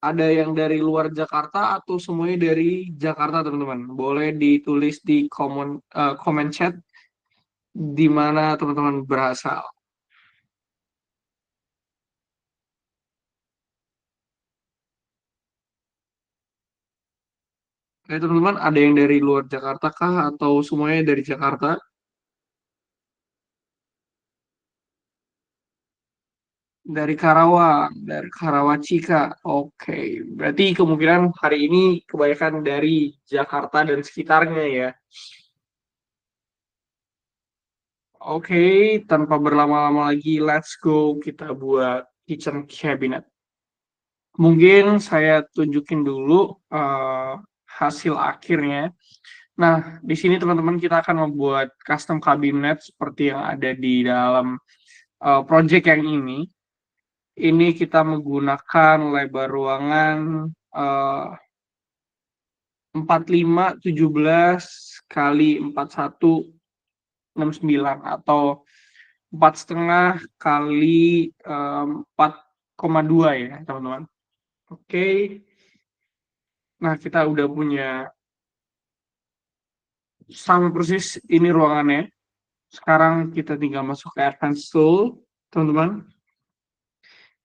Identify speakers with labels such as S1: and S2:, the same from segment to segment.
S1: ada yang dari luar Jakarta atau semuanya dari Jakarta, teman-teman? Boleh ditulis di comment chat di mana teman-teman berasal. Oke, teman-teman, ada yang dari luar Jakarta kah atau semuanya dari Jakarta? Dari Karawang, dari Karawacika. Oke, berarti kemungkinan hari ini kebanyakan dari Jakarta dan sekitarnya ya. Oke, tanpa berlama-lama lagi, let's go kita buat kitchen cabinet. Mungkin saya tunjukin dulu eh, hasil akhirnya. Nah, di sini teman-teman kita akan membuat custom cabinet seperti yang ada di dalam project yang ini. Ini kita menggunakan lebar ruangan eh, 45 17 kali 41 69 atau 4,5 kali 4,2 ya teman-teman. Oke, nah kita udah punya sama persis ini ruangannya. Sekarang kita tinggal masuk ke advanced tool, teman-teman.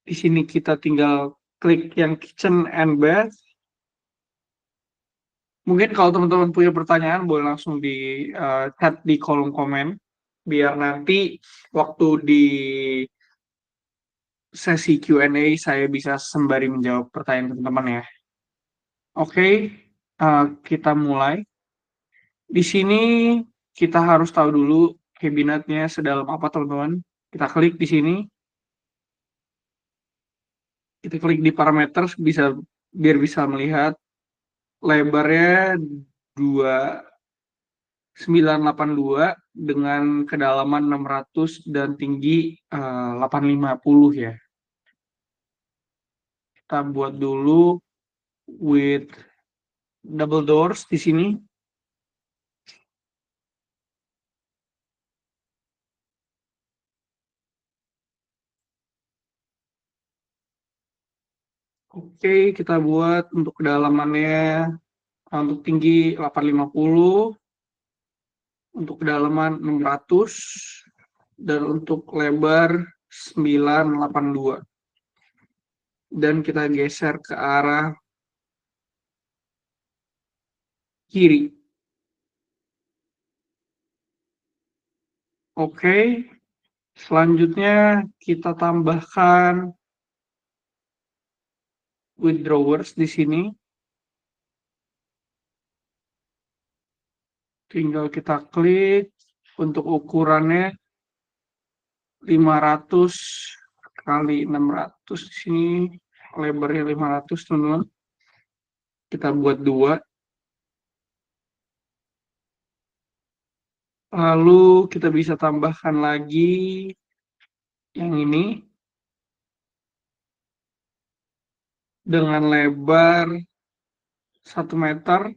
S1: Di sini kita tinggal klik yang kitchen and bath. Mungkin kalau teman-teman punya pertanyaan boleh langsung di chat di kolom komen biar nanti waktu di sesi Q&A saya bisa sembari menjawab pertanyaan teman-teman ya. Oke, kita mulai. Di sini kita harus tahu dulu kabinetnya sedalam apa teman-teman. Kita klik di sini, kita klik di parameter bisa biar bisa melihat lebarnya 2982 dengan kedalaman 600 dan tinggi 850 ya. Kita buat dulu with double doors di sini. Oke, kita buat untuk kedalamannya untuk tinggi 850, untuk kedalaman 600 dan untuk lebar 982. Dan kita geser ke arah kiri. Oke, selanjutnya kita tambahkan withdrawers di sini. Tinggal kita klik untuk ukurannya 500 kali 600 di sini, lebarnya 500 teman-teman. Kita buat dua. Lalu kita bisa tambahkan lagi yang ini dengan lebar 1 meter.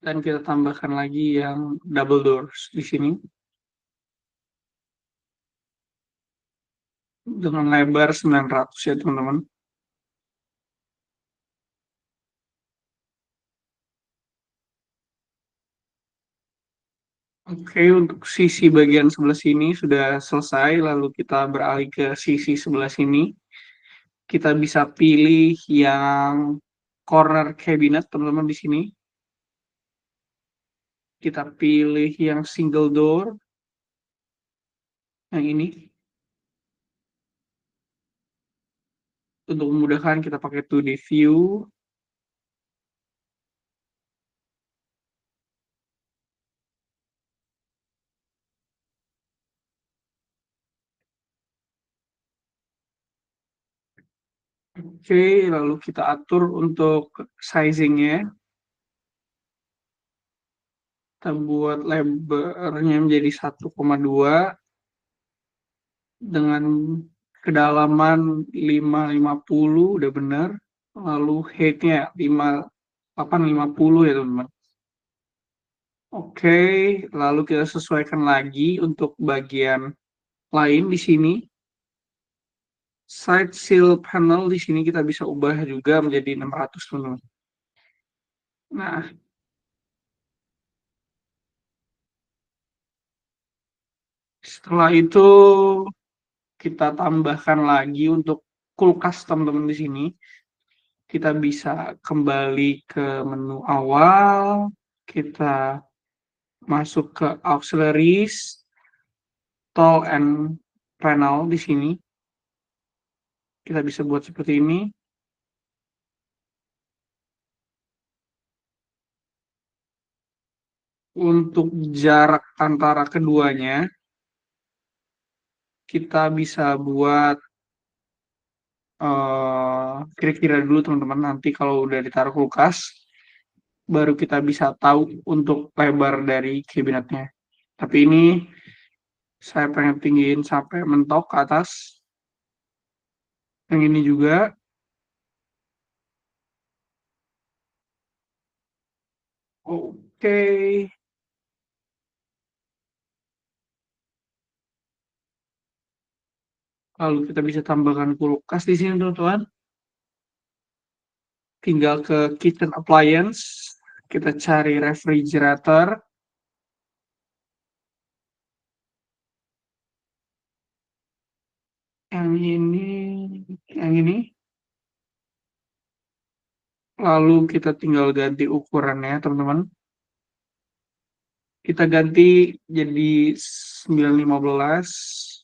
S1: Dan kita tambahkan lagi yang double doors di sini dengan lebar 900 ya teman-teman. Oke, untuk sisi bagian sebelah sini sudah selesai, lalu kita beralih ke sisi sebelah sini. Kita bisa pilih yang corner cabinet, teman-teman di sini. Kita pilih yang single door, yang ini. Untuk memudahkan kita pakai 2D view. Oke, lalu kita atur untuk sizingnya. Kita buat lebarnya menjadi 1,2 dengan kedalaman 550 udah benar. Lalu height-nya 5850 ya teman-teman. Oke, lalu kita sesuaikan lagi untuk bagian lain di sini. Side seal panel di sini kita bisa ubah juga menjadi 600 teman-teman. Nah, setelah itu kita tambahkan lagi untuk kulkas teman-teman di sini. Kita bisa kembali ke menu awal, kita masuk ke auxiliaries, tall and panel di sini. Kita bisa buat seperti ini. Untuk jarak antara keduanya, kita bisa buat kira-kira dulu teman-teman. Nanti kalau udah ditaruh kulkas, baru kita bisa tahu untuk lebar dari kabinetnya. Tapi ini saya pengen tinggiin sampai mentok ke atas. Yang ini juga. Oke. Lalu kita bisa tambahkan kulkas di sini teman-teman. Tinggal ke kitchen appliance. Kita cari refrigerator. Yang ini, yang ini. Lalu kita tinggal ganti ukurannya teman-teman. Kita ganti jadi 915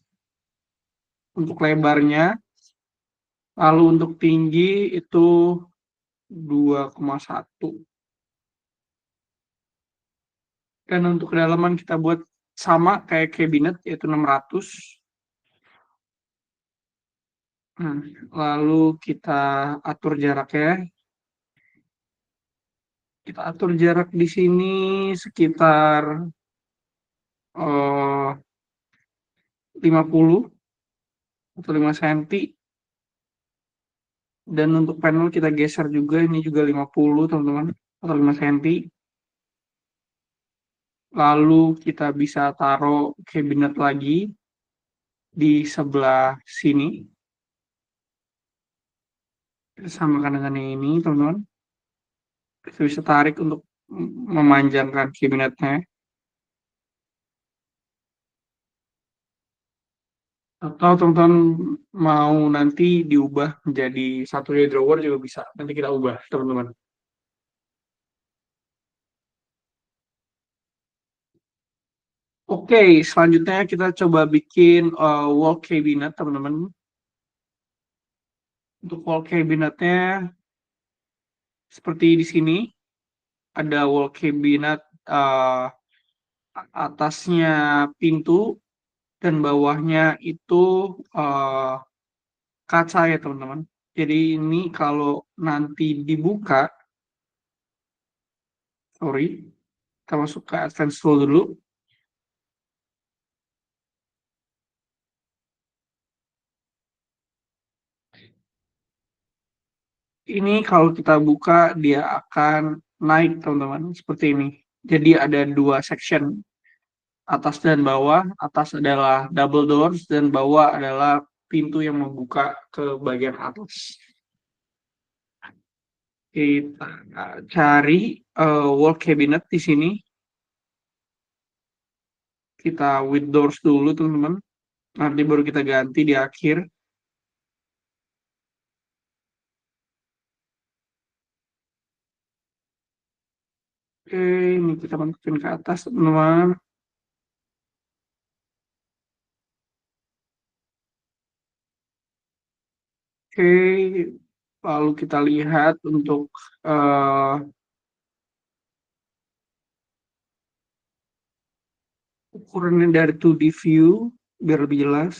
S1: untuk lebarnya. Lalu untuk tinggi itu 2,1. Dan untuk kedalaman kita buat sama kayak cabinet yaitu 600. Nah, lalu kita atur jaraknya. Kita atur jarak di sini sekitar 50 atau 5 cm. Dan untuk panel kita geser juga, ini juga 50 teman-teman, atau 5 cm. Lalu kita bisa taruh cabinet lagi di sebelah sini. Kita samakan dengan yang ini teman-teman. Kita bisa tarik untuk memanjangkan kabinetnya. Atau teman-teman mau nanti diubah menjadi satu drawer juga bisa. Nanti kita ubah teman-teman. Oke, selanjutnya kita coba bikin wall cabinet, teman-teman. Untuk wall cabinetnya, seperti di sini, ada wall cabinet uh, atasnya pintu dan bawahnya itu uh, kaca ya, teman-teman. Jadi ini kalau nanti dibuka, sorry, kita masuk ke advance tool dulu. Ini kalau kita buka, dia akan naik, teman-teman, seperti ini. Jadi ada dua section, atas dan bawah. Atas adalah double doors dan bawah adalah pintu yang membuka ke bagian atas. Kita cari wall cabinet di sini. Kita with doors dulu, teman-teman. Nanti baru kita ganti di akhir. Oke, ini kita masukin ke atas, teman-teman. Oke, lalu kita lihat untuk eh, ukurannya dari 2D view biar lebih jelas.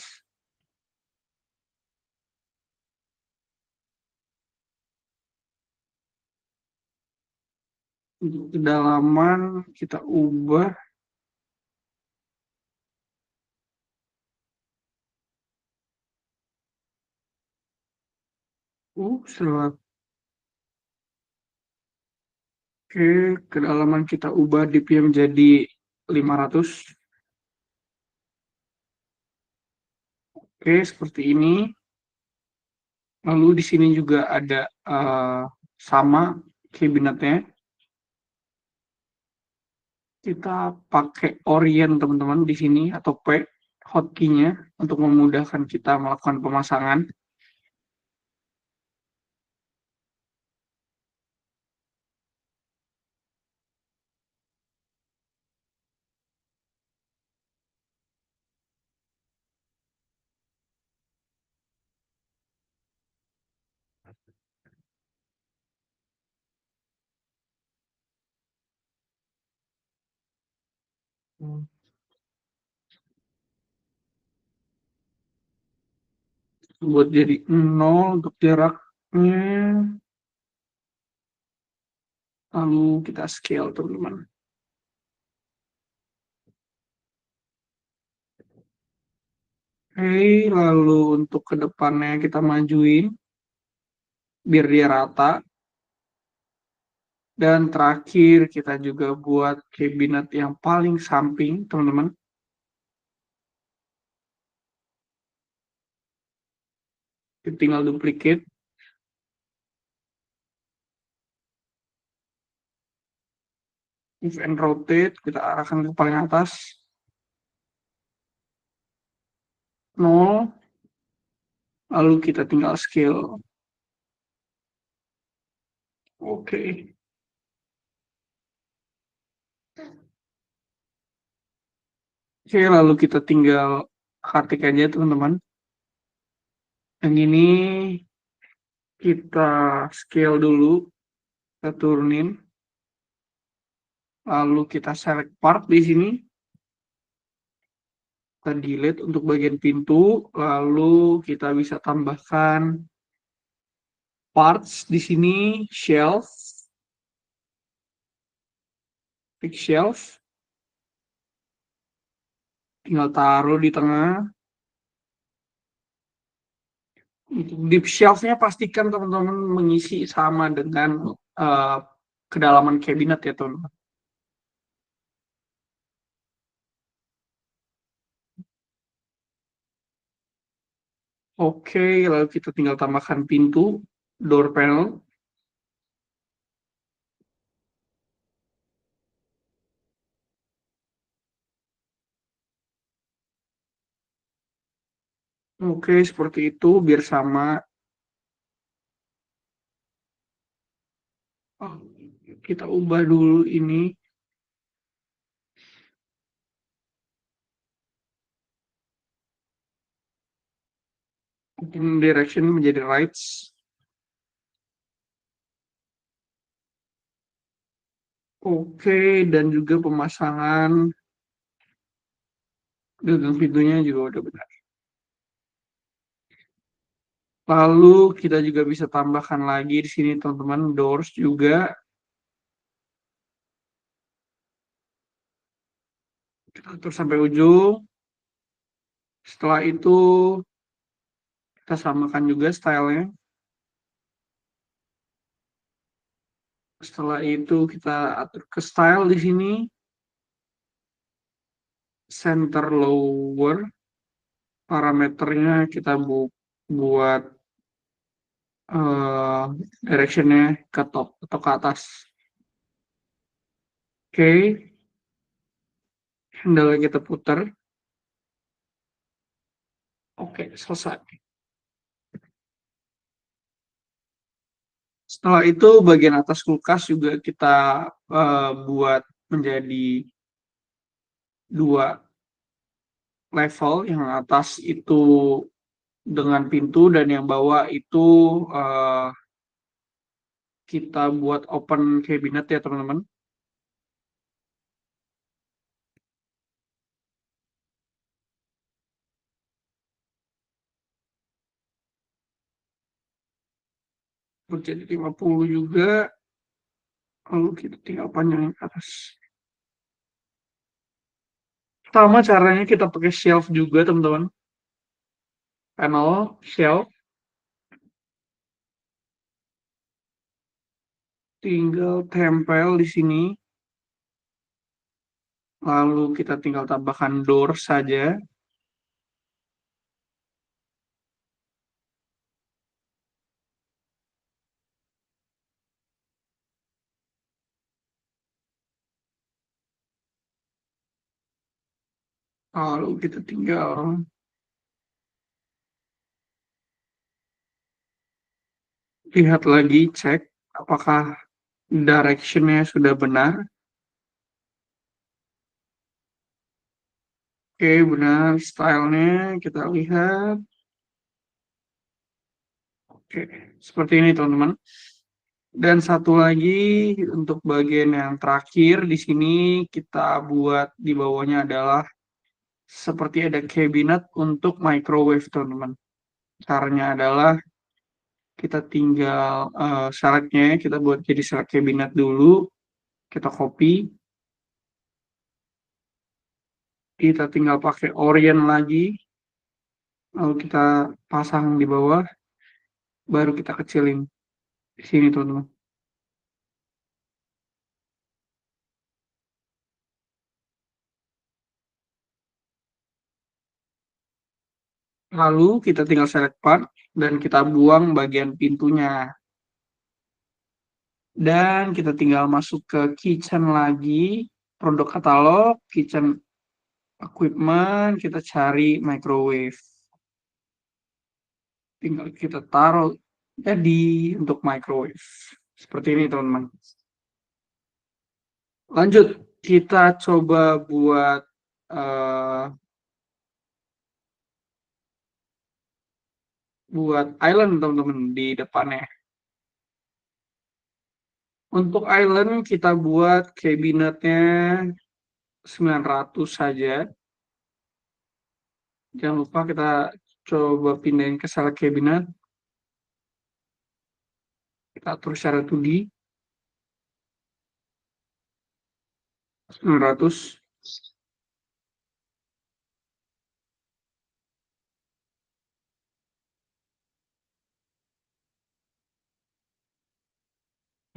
S1: Untuk kedalaman kita ubah. Setelah Oke, kedalaman kita ubah dipnya menjadi 500. Oke, seperti ini. Lalu di sini juga ada sama kabinetnya. Kita pakai Orient teman-teman di sini atau P hotkey-nya untuk memudahkan kita melakukan pemasangan. Buat jadi 0 untuk jaraknya, lalu kita scale teman-teman. Oke, lalu untuk ke depannya kita majuin biar dia rata. Dan terakhir kita juga buat kabinet yang paling samping teman-teman. Kita tinggal duplicate. Move and rotate, kita arahkan ke paling atas. 0, lalu kita tinggal scale. Oke. Oke, lalu kita tinggal ketik aja teman-teman. Yang ini kita scale dulu, kita turunin. Lalu kita select part di sini. Kita delete untuk bagian pintu. Lalu kita bisa tambahkan parts di sini, shelf, fix shelf. Tinggal taruh di tengah. Untuk deep shelf-nya pastikan teman-teman mengisi sama dengan uh, kedalaman kabinet ya teman-teman. Oke, lalu kita tinggal tambahkan pintu, door panel. Oke, seperti itu biar sama. Oh, kita ubah dulu ini. Mungkin direction menjadi rights. Oke, dan juga pemasangan gagang pintunya juga udah benar. Lalu kita juga bisa tambahkan lagi di sini teman-teman doors juga. Kita atur sampai ujung. Setelah itu kita samakan juga stylenya. Setelah itu kita atur ke style di sini. Center lower. Parameternya kita buat uh, directionnya ke top atau ke atas. Oke, handle kita putar. Oke, selesai. Setelah itu bagian atas kulkas juga kita buat menjadi 2 level. Yang atas itu dengan pintu dan yang bawah itu uh, kita buat open cabinet ya teman-teman. Jadi 50 juga. Lalu kita tinggal panjangin ke atas. Sama caranya kita pakai shelf juga teman-teman. Panel, shelf. tinggal tempel di sini, lalu kita tinggal tambahkan door saja. Lalu kita tinggal lihat lagi, cek apakah direction-nya sudah benar. Oke, benar. Stylenya kita lihat. Oke, seperti ini teman-teman. Dan satu lagi untuk bagian yang terakhir di sini kita buat di bawahnya adalah seperti ada cabinet untuk microwave teman-teman. Caranya adalah kita tinggal syaratnya kita buat jadi syarat cabinet dulu, kita copy, kita tinggal pakai orient lagi, lalu kita pasang di bawah, baru kita kecilin di sini teman-teman. Lalu kita tinggal select part dan kita buang bagian pintunya. Dan kita tinggal masuk ke kitchen lagi, produk katalog, kitchen equipment, kita cari microwave. Tinggal kita taruh jadi untuk microwave. Seperti ini teman-teman. Lanjut, kita coba buat eh, island teman-teman di depannya. Untuk island kita buat kabinetnya 900 saja. Jangan lupa kita coba pindahin ke select cabinet. Kita atur secara 2D 900.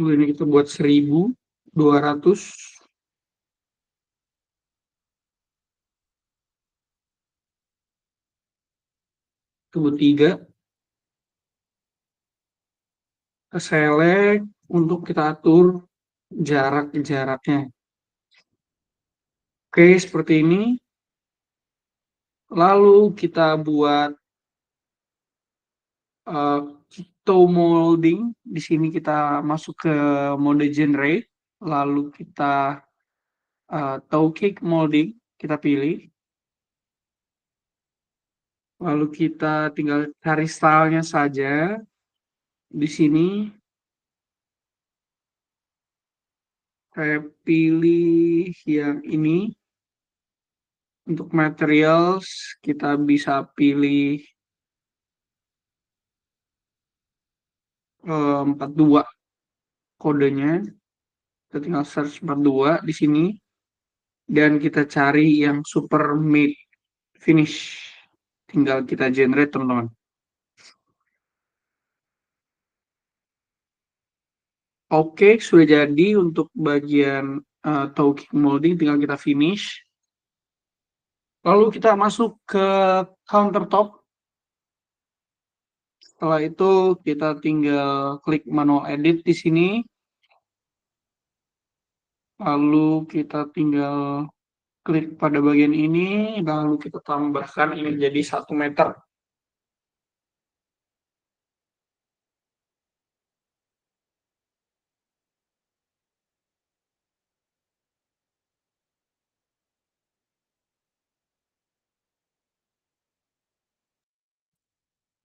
S1: Ini kita buat 1200. Kita buat 3. Kita select untuk kita atur jaraknya. Oke, seperti ini. Lalu kita buat uh, keto molding. Di sini kita masuk ke mode generate. Lalu kita toe kick molding. Kita pilih. Lalu kita tinggal cari stylenya saja. Di sini saya pilih yang ini. Untuk materials kita bisa pilih 42 kodenya. Kita tinggal search 42 di sini dan kita cari yang super matte finish. Tinggal kita generate teman-teman. Oke, sudah jadi untuk bagian toe molding tinggal kita finish. Lalu kita masuk ke countertop. Setelah itu kita tinggal klik manual edit di sini. Lalu kita tinggal klik pada bagian ini, lalu kita tambahkan ini jadi 1 meter.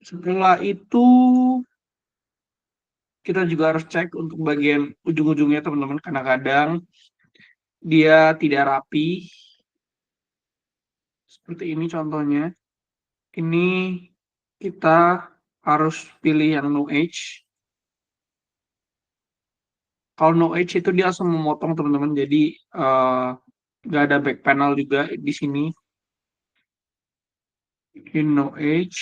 S1: Setelah itu kita juga harus cek untuk bagian ujung-ujungnya teman-teman, karena kadang dia tidak rapi. Seperti ini contohnya. Ini kita harus pilih yang no edge. Kalau no edge itu dia langsung memotong teman-teman, jadi nggak ada back panel juga di sini. Ini no edge,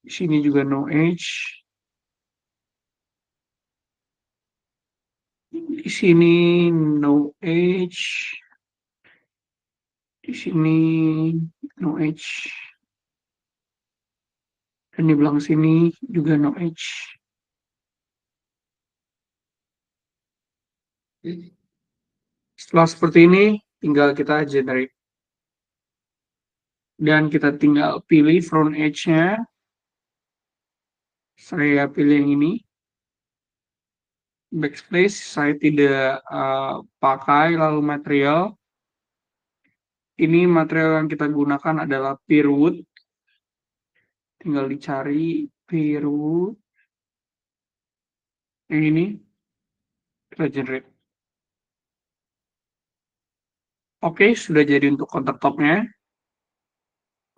S1: di sini juga no edge. Di sini no age, di sini no age, dan di belakang sini juga no age. Setelah seperti ini, tinggal kita generate. Dan kita tinggal pilih front edge-nya. Saya pilih yang ini. Backsplace, saya tidak pakai. Lalu material. Ini material yang kita gunakan adalah Peerwood. Tinggal dicari Peerwood. Yang ini. Kita generate. Oke, sudah jadi untuk countertop-nya.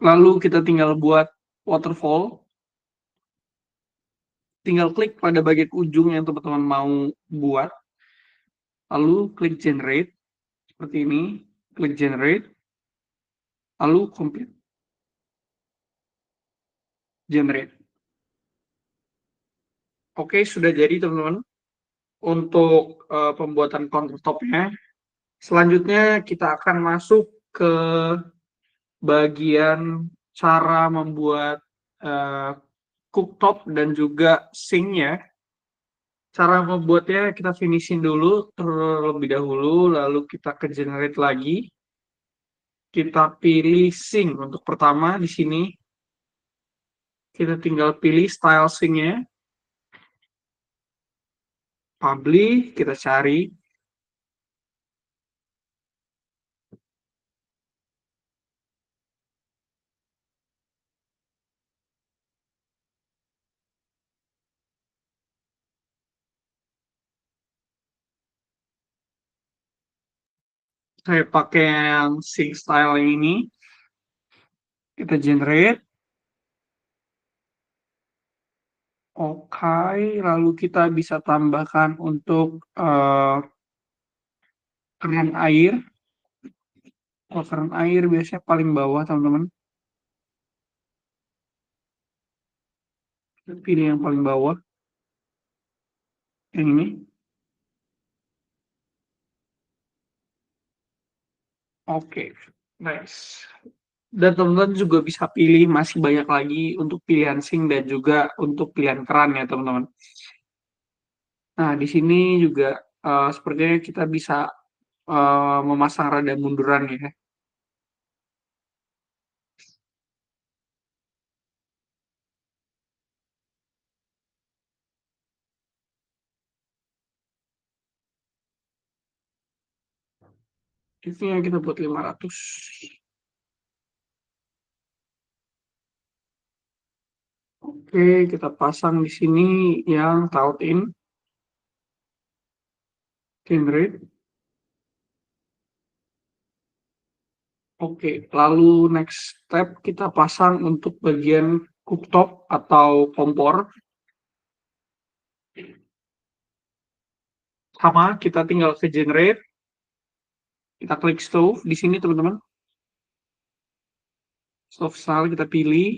S1: Lalu kita tinggal buat waterfall. Tinggal klik pada bagian ujung yang teman-teman mau buat. Lalu klik generate. Seperti ini. Klik generate. Lalu complete. Generate. Oke, sudah jadi teman-teman. Untuk pembuatan countertop-nya. Selanjutnya kita akan masuk ke bagian cara membuat uh, cooktop dan juga sink-nya. Cara membuatnya kita finishin dulu terlebih dahulu, lalu kita ke generate lagi. Kita pilih sink untuk pertama di sini. Kita tinggal pilih style sink-nya. Publish, kita cari. Saya pakai yang sink style ini. Kita generate. Oke, lalu kita bisa tambahkan untuk keran air. Kalau keran air biasanya paling bawah, teman-teman. Pilih yang paling bawah. Yang ini. Oke, nice. Dan teman-teman juga bisa pilih masih banyak lagi untuk pilihan sink dan juga untuk pilihan keran ya, teman-teman. Nah, di sini juga sepertinya kita bisa memasang rada munduran ya. Ini yang kita buat 500. Oke, kita pasang di sini yang taut in. Generate. Oke, lalu next step kita pasang untuk bagian cooktop atau kompor. Sama, kita tinggal ke generate. Kita klik stove di sini, teman-teman. Stove style kita pilih.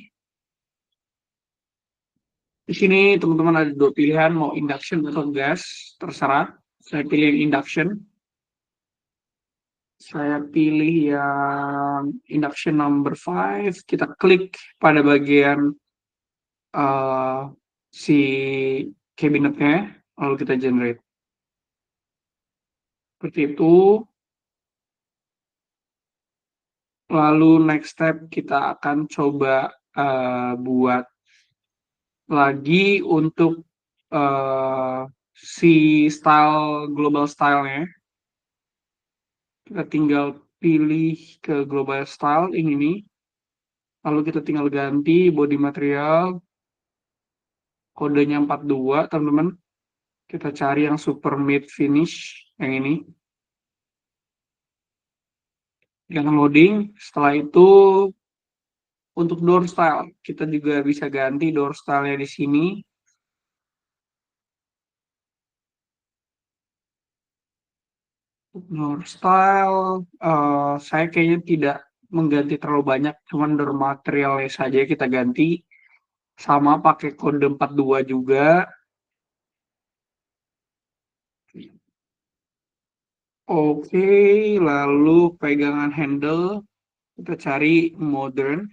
S1: Di sini teman-teman ada dua pilihan, mau induction atau gas, terserah. Saya pilih yang induction. Saya pilih yang induction number 5. Kita klik pada bagian si cabinetnya, lalu kita generate. Seperti itu. Lalu next step kita akan coba buat lagi untuk si style global style-nya. Kita tinggal pilih ke global style ini. Lalu kita tinggal ganti body material. Kodenya 42, teman-teman. Kita cari yang super matte finish, yang ini. Jangan loading. Setelah itu, untuk door style, kita juga bisa ganti door style-nya di sini. Door style, saya kayaknya tidak mengganti terlalu banyak, cuman door materialnya saja kita ganti. Sama pakai kode 42 juga. Oke, lalu pegangan handle kita cari modern.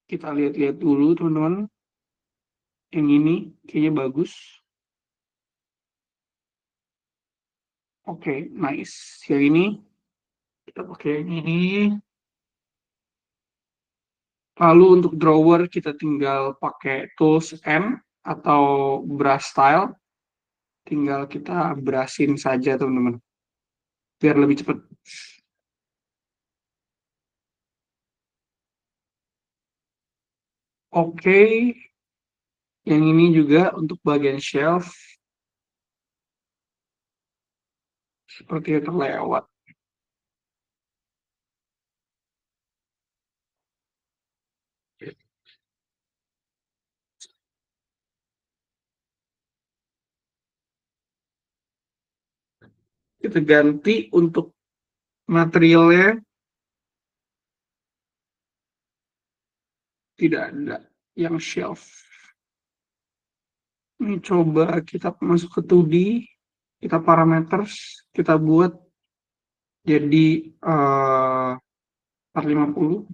S1: Kita lihat-lihat dulu teman-teman. Yang ini kayaknya bagus. Oke, nice. Yang ini kita pakai yang ini. Lalu untuk drawer kita tinggal pakai tools N atau brush style. Tinggal kita brushin saja teman-teman. Biar lebih cepat. Oke, yang ini juga untuk bagian shelf. Seperti itu terlewat. Kita ganti untuk materialnya tidak ada yang shelf. Ini coba kita masuk ke 2D, kita parameters, kita buat jadi 450.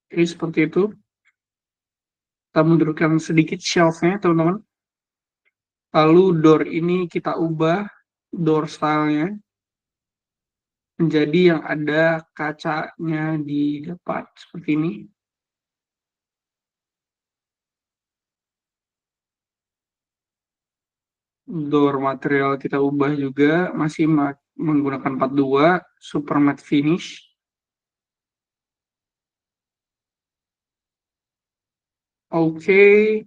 S1: Ini seperti itu. Kita mundurkan sedikit shelf-nya, teman-teman. Lalu door ini kita ubah door style-nya menjadi yang ada kacanya di depan seperti ini. Door material kita ubah juga masih menggunakan 42 super matte finish. Oke,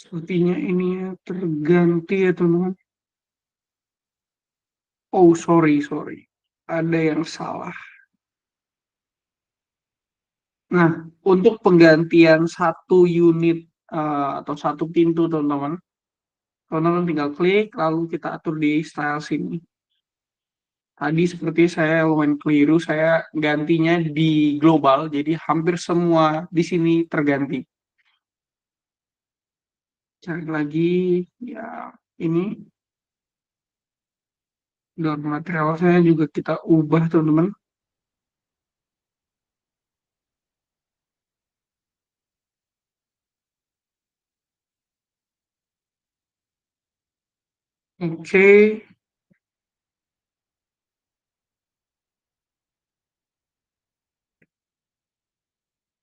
S1: sepertinya ini ya terganti ya teman-teman. Oh, sorry, sorry. Ada yang salah. Nah, untuk penggantian satu unit atau satu pintu, teman-teman, teman-teman tinggal klik, lalu kita atur di style sini. Tadi seperti saya lumayan keliru, saya gantinya di global, jadi hampir semua di sini terganti. Cari lagi, ya ini door material saya juga kita ubah, teman-teman. Oke,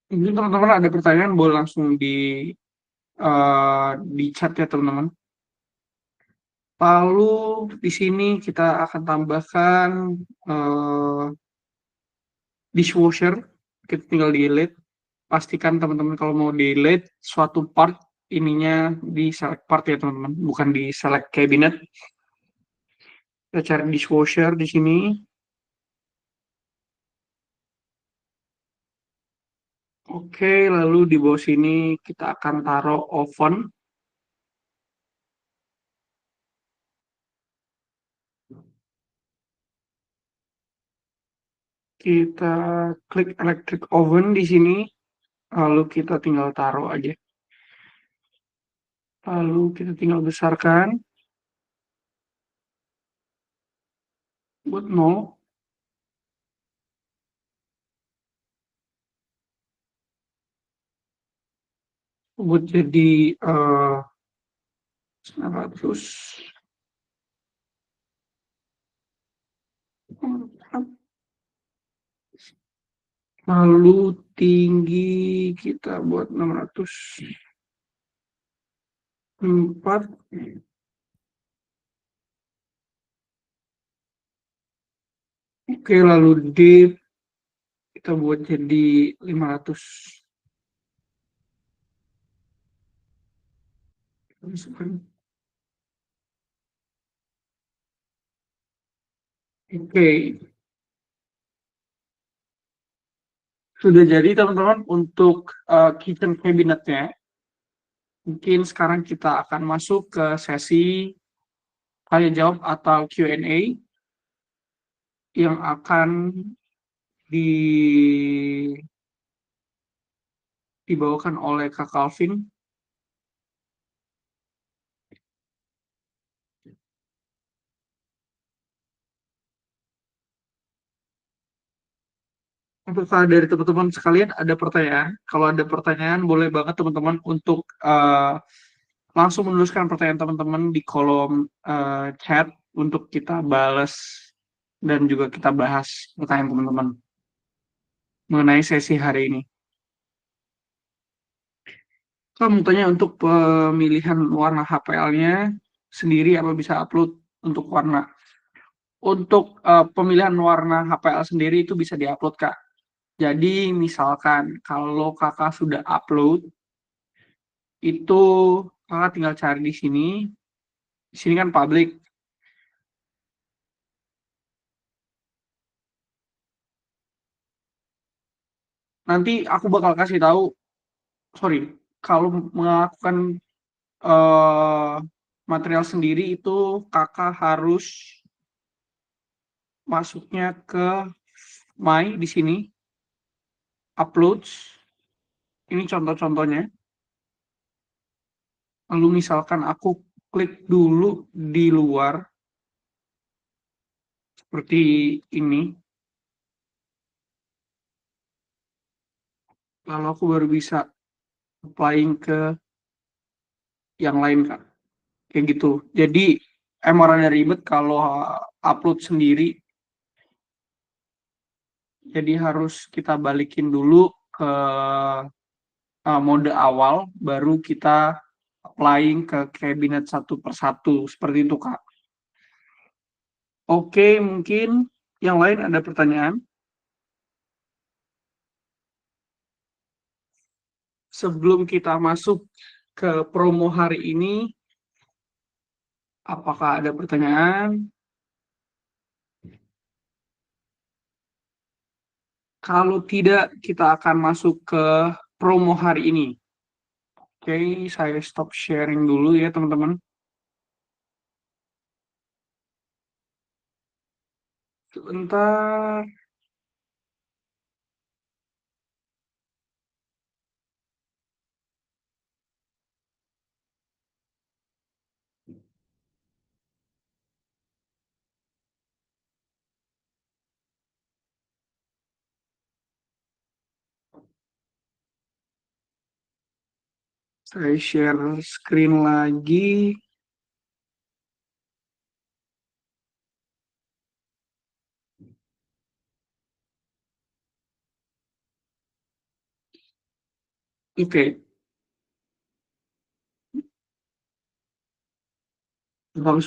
S1: mungkin teman-teman ada pertanyaan boleh langsung di chat ya teman-teman. Lalu di sini kita akan tambahkan eh, dishwasher. Kita tinggal delete. Pastikan teman-teman kalau mau delete suatu part ininya di select part ya teman-teman, bukan di select cabinet. Kita cari dishwasher di sini. Oke, lalu di bawah sini kita akan taruh oven. Kita klik electric oven di sini, lalu kita tinggal taruh aja. Lalu kita tinggal besarkan buat 0, buat jadi 900. Lalu tinggi kita buat 604. Oke, lalu deep kita buat jadi 500. Masukkan. Oke, sudah jadi teman-teman untuk kitchen cabinetnya. Mungkin sekarang kita akan masuk ke sesi tanya jawab atau Q&A yang akan dibawakan oleh Kak Calvin. Untuk dari teman-teman sekalian ada pertanyaan. Kalau ada pertanyaan boleh banget teman-teman untuk langsung menuliskan pertanyaan teman-teman di kolom chat untuk kita balas dan juga kita bahas pertanyaan teman-teman mengenai sesi hari ini. Kamu tanya untuk pemilihan warna HPL-nya sendiri apa bisa upload untuk warna. Untuk pemilihan warna HPL sendiri itu bisa diupload, Kak. Jadi misalkan kalau Kakak sudah upload, itu Kakak tinggal cari di sini. Di sini kan public. Nanti aku bakal kasih tahu, sorry, kalau melakukan eh, material sendiri itu Kakak harus masuknya ke My di sini, uploads. Ini contoh-contohnya. Lalu misalkan aku klik dulu di luar seperti ini, lalu aku baru bisa applying ke yang lain, Kak. Kayak gitu. Jadi emang rada ribet kalau upload sendiri. Jadi harus kita balikin dulu ke mode awal, baru kita applying ke kabinet satu per satu. Seperti itu, Kak. Oke, mungkin yang lain ada pertanyaan? Sebelum kita masuk ke promo hari ini, apakah ada pertanyaan? Kalau tidak, kita akan masuk ke promo hari ini. Oke, saya stop sharing dulu ya, teman-teman. Sebentar, saya share screen lagi. Oke, bagus.